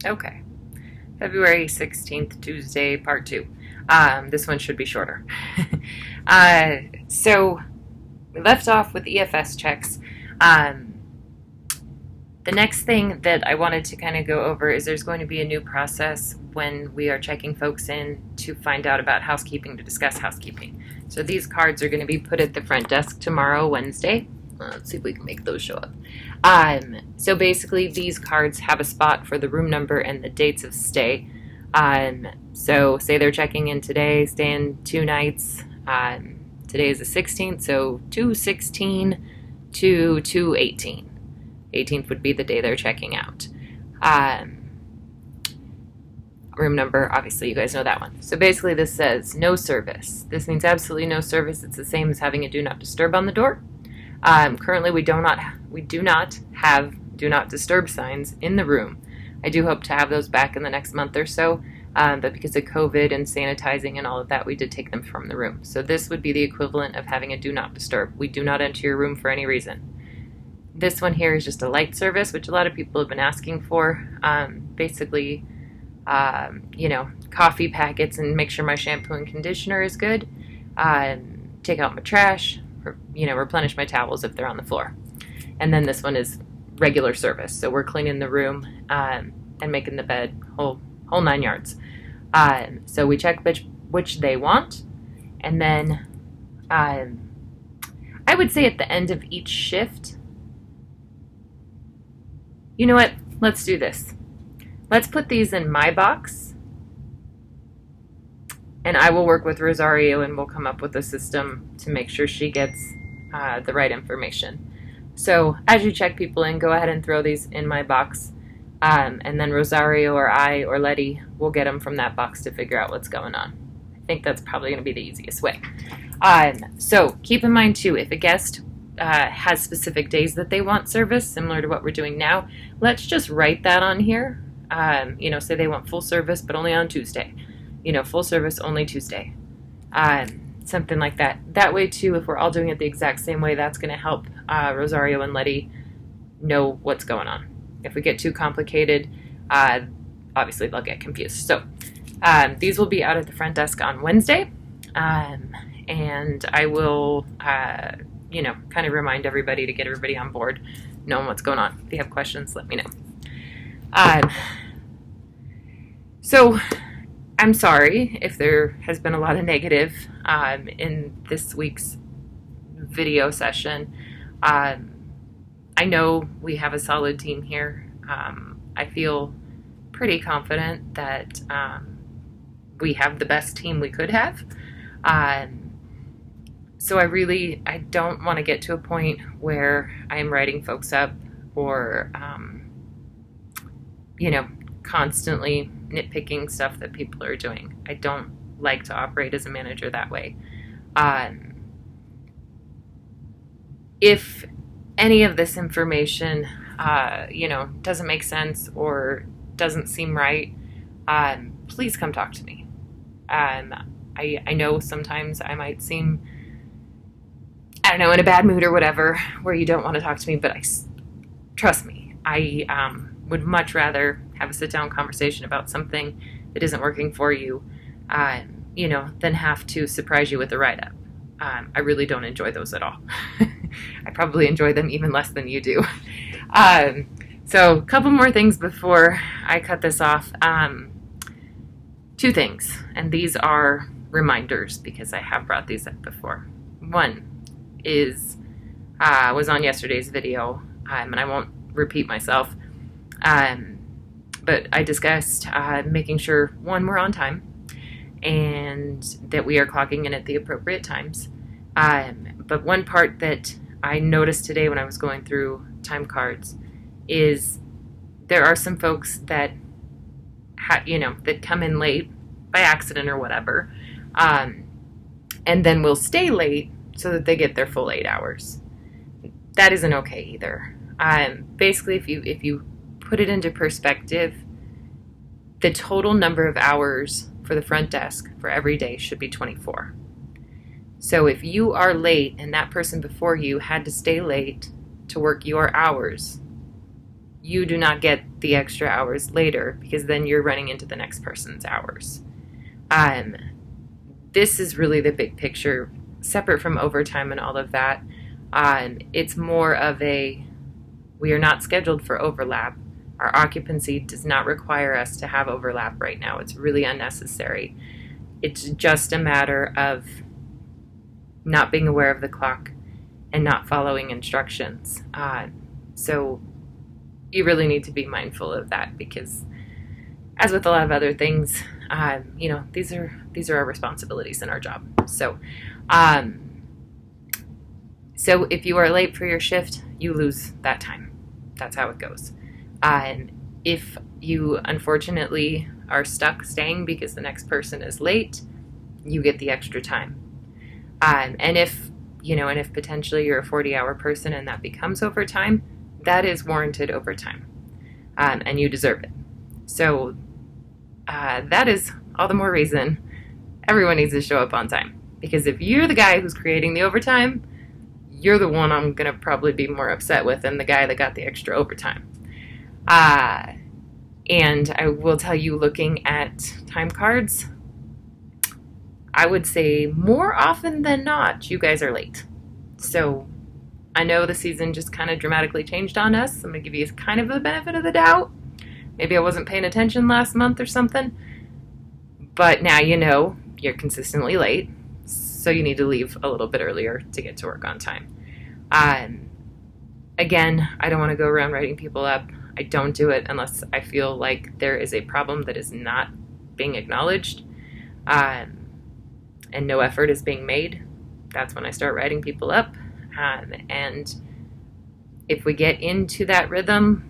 Okay. February 16th, Tuesday, part two. This one should be shorter. uh, so we left off with EFS checks. Um, the next thing that I wanted to kind of go over is there's going to be a new process when we are checking folks in to find out about housekeeping, to discuss housekeeping. So these cards are going to be put at the front desk tomorrow, Wednesday. Let's see if we can make those show up. So basically, these cards have a spot for the room number and the dates of stay. So say they're checking in today, staying 2 nights. Today is the 16th, so 2/16 to 2/18. 18th would be the day they're checking out. Room number, obviously you guys know that one. So basically this says no service. This means absolutely no service. It's the same as having a do not disturb on the door. Currently we do not have do not disturb signs in the room. I do hope to have those back in the next month or so, but because of COVID and sanitizing and all of that, we did take them from the room. So this would be the equivalent of having a do not disturb. We do not enter your room for any reason. This one here is just a light service, which a lot of people have been asking for. Basically, coffee packets and make sure my shampoo and conditioner is good. Take out my trash, replenish my towels if they're on the floor. And then this one is regular service. So we're cleaning the room and making the bed, whole 9 yards. So we check which they want. And then I would say at the end of each shift, you know what? Let's do this. Let's put these in my box, and I will work with Rosario, and we'll come up with a system to make sure she gets the right information. So as you check people in, go ahead and throw these in my box, and then Rosario or I or Letty will get them from that box to figure out what's going on. I think that's probably going to be the easiest way. So keep in mind, too, if a guest has specific days that they want service, similar to what we're doing now, let's just write that on here. Say they want full service, but only on Tuesday. Full service only Tuesday. Something like that. That way, too, if we're all doing it the exact same way, that's going to help Rosario and Letty know what's going on. If we get too complicated, obviously they'll get confused. So these will be out at the front desk on Wednesday, and I will kind of remind everybody to get everybody on board, knowing what's going on. If you have questions, let me know. So I'm sorry if there has been a lot of negative in this week's video session. I know we have a solid team here. I feel pretty confident that we have the best team we could have. So I don't want to get to a point where I am writing folks up or, constantly nitpicking stuff that people are doing. I don't like to operate as a manager that way. If any of this information, doesn't make sense or doesn't seem right, please come talk to me. I know sometimes I might seem, in a bad mood or whatever, where you don't want to talk to me, but trust me, I would much rather have a sit-down conversation about something that isn't working for you, than have to surprise you with a write-up. I really don't enjoy those at all. I probably enjoy them even less than you do. So a couple more things before I cut this off. 2 things, and these are reminders because I have brought these up before. One is was on yesterday's video, and I won't repeat myself, but I discussed making sure, one, we're on time, and that we are clocking in at the appropriate times. But one part that I noticed today when I was going through time cards is there are some folks that that come in late by accident or whatever, and then will stay late so that they get their full 8 hours. That isn't okay either. Basically, if you put it into perspective, the total number of hours for the front desk for every day should be 24. So if you are late and that person before you had to stay late to work your hours, you do not get the extra hours later, because then you're running into the next person's hours. This is really the big picture, separate from overtime and all of that. It's more of we are not scheduled for overlap. Our occupancy does not require us to have overlap right now. It's really unnecessary. It's just a matter of not being aware of the clock and not following instructions. So you really need to be mindful of that, because as with a lot of other things, these are our responsibilities in our job. So if you are late for your shift, you lose that time. That's how it goes. If you unfortunately are stuck staying because the next person is late, you get the extra time. And if potentially you're a 40-hour person and that becomes overtime, that is warranted overtime, and you deserve it. So that is all the more reason everyone needs to show up on time. Because if you're the guy who's creating the overtime, you're the one I'm going to probably be more upset with than the guy that got the extra overtime. And I will tell you, looking at time cards, I would say more often than not, you guys are late. So I know the season just kind of dramatically changed on us. I'm going to give you kind of the benefit of the doubt. Maybe I wasn't paying attention last month or something. But now you know you're consistently late, so you need to leave a little bit earlier to get to work on time. Again, I don't want to go around writing people up. I don't do it unless I feel like there is a problem that is not being acknowledged, and no effort is being made. That's when I start writing people up. And if we get into that rhythm,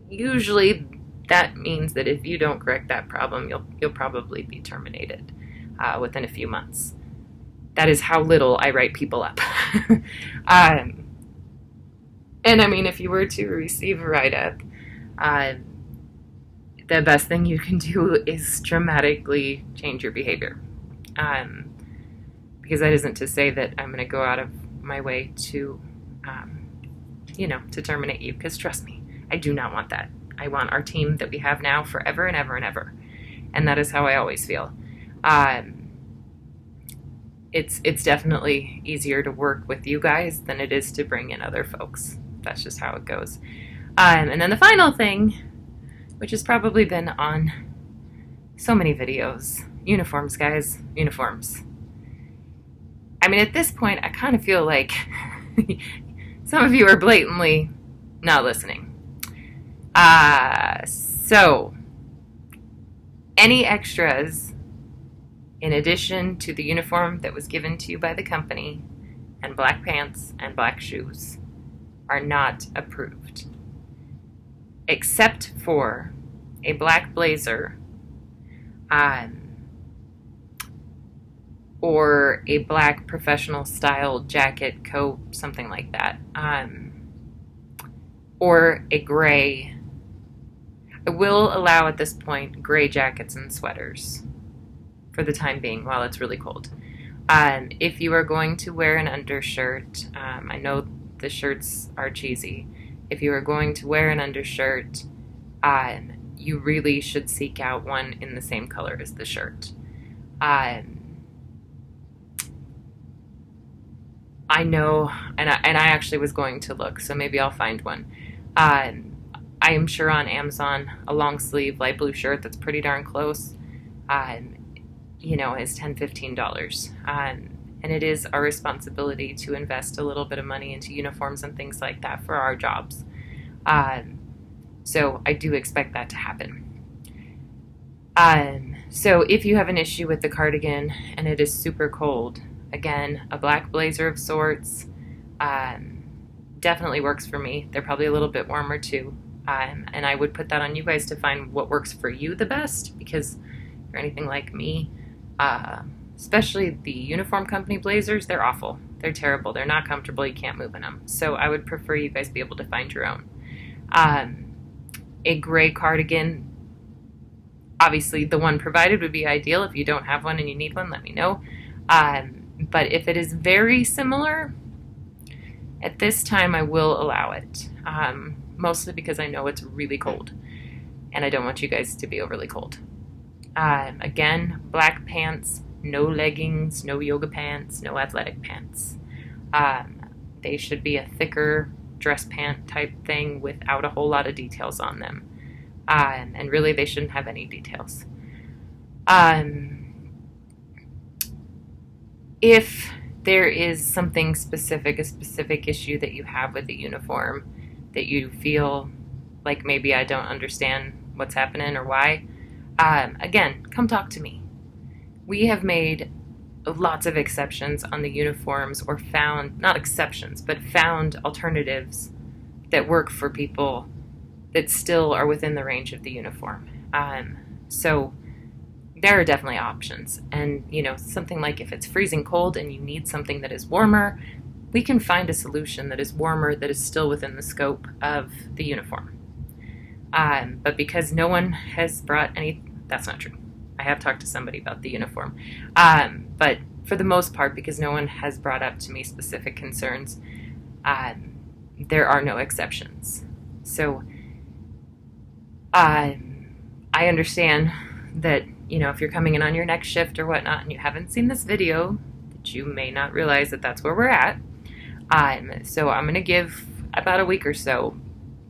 usually that means that if you don't correct that problem, you'll probably be terminated within a few months. That is how little I write people up. And I mean, if you were to receive a write-up, the best thing you can do is dramatically change your behavior. Because that isn't to say that I'm going to go out of my way to, to terminate you. Because trust me, I do not want that. I want our team that we have now forever and ever and ever. And that is how I always feel. It's definitely easier to work with you guys than it is to bring in other folks. That's just how it goes. And then the final thing, which has probably been on so many videos, uniforms, guys, uniforms. I mean, at this point, I kind of feel like some of you are blatantly not listening. So, any extras in addition to the uniform that was given to you by the company and black pants and black shoes are not approved, except for a black blazer or a black professional style jacket, coat, something like that, or a gray. I will allow at this point gray jackets and sweaters for the time being while it's really cold. If you are going to wear an undershirt, I know the shirts are cheesy. If you are going to wear an undershirt, you really should seek out one in the same color as the shirt. I know, and I actually was going to look, so maybe I'll find one. I am sure on Amazon, a long sleeve light blue shirt that's pretty darn close, is $10-15. And it is our responsibility to invest a little bit of money into uniforms and things like that for our jobs. So I do expect that to happen. So if you have an issue with the cardigan and it is super cold, again, a black blazer of sorts definitely works for me. They're probably a little bit warmer too. And I would put that on you guys to find what works for you the best, because if you're anything like me, especially the uniform company blazers, they're awful. They're terrible. They're not comfortable. You can't move in them. So I would prefer you guys be able to find your own. A gray cardigan, obviously the one provided would be ideal. If you don't have one and you need one, let me know. But if it is very similar, at this time I will allow it. mostly because I know it's really cold, and I don't want you guys to be overly cold. Again, black pants, no leggings, no yoga pants, no athletic pants. They should be a thicker dress pant type thing without a whole lot of details on them. And really, they shouldn't have any details. If there is something specific, a specific issue that you have with the uniform, that you feel like maybe I don't understand what's happening or why, again, come talk to me. We have made lots of exceptions on the uniforms, or found, not exceptions, but found alternatives that work for people that still are within the range of the uniform. So there are definitely options. And, something like if it's freezing cold and you need something that is warmer, we can find a solution that is warmer, that is still within the scope of the uniform. But because no one has brought any, that's not true. I have talked to somebody about the uniform. But for the most part, because no one has brought up to me specific concerns, there are no exceptions. So I understand that, if you're coming in on your next shift or whatnot and you haven't seen this video, that you may not realize that that's where we're at. So I'm going to give about a week or so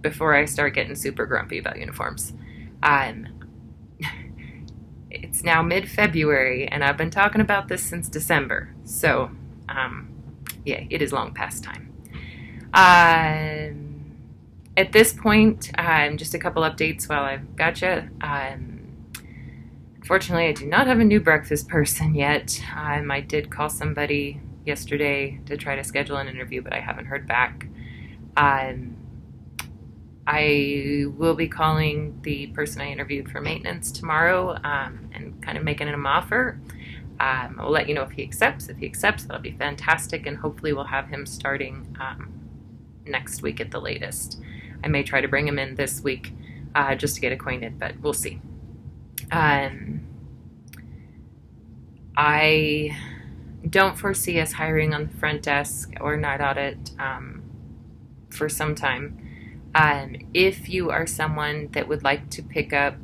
before I start getting super grumpy about uniforms. It's now mid-February, and I've been talking about this since December. So, yeah, it is long past time. At this point, just a couple updates while I've got you. Unfortunately, I do not have a new breakfast person yet. I did call somebody yesterday to try to schedule an interview, but I haven't heard back. I will be calling the person I interviewed for maintenance tomorrow and kind of making him an offer. I'll let you know if he accepts. If he accepts, that'll be fantastic, and hopefully we'll have him starting next week at the latest. I may try to bring him in this week just to get acquainted, but we'll see. I don't foresee us hiring on the front desk or night audit for some time. If you are someone that would like to pick up,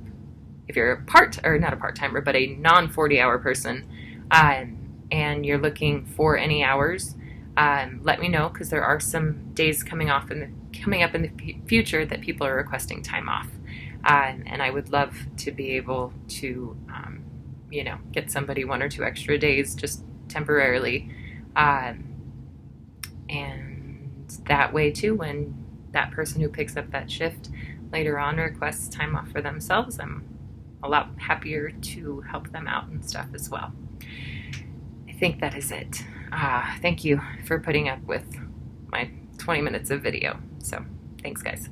if you're not a part-timer, but a non-40-hour person, and you're looking for any hours, let me know, because there are some days coming up in the future that people are requesting time off, and I would love to be able to, get somebody 1 or 2 extra days just temporarily, and that way too, when that person who picks up that shift later on requests time off for themselves, I'm a lot happier to help them out and stuff as well. I think that is it. Thank you for putting up with my 20 minutes of video. So, thanks guys.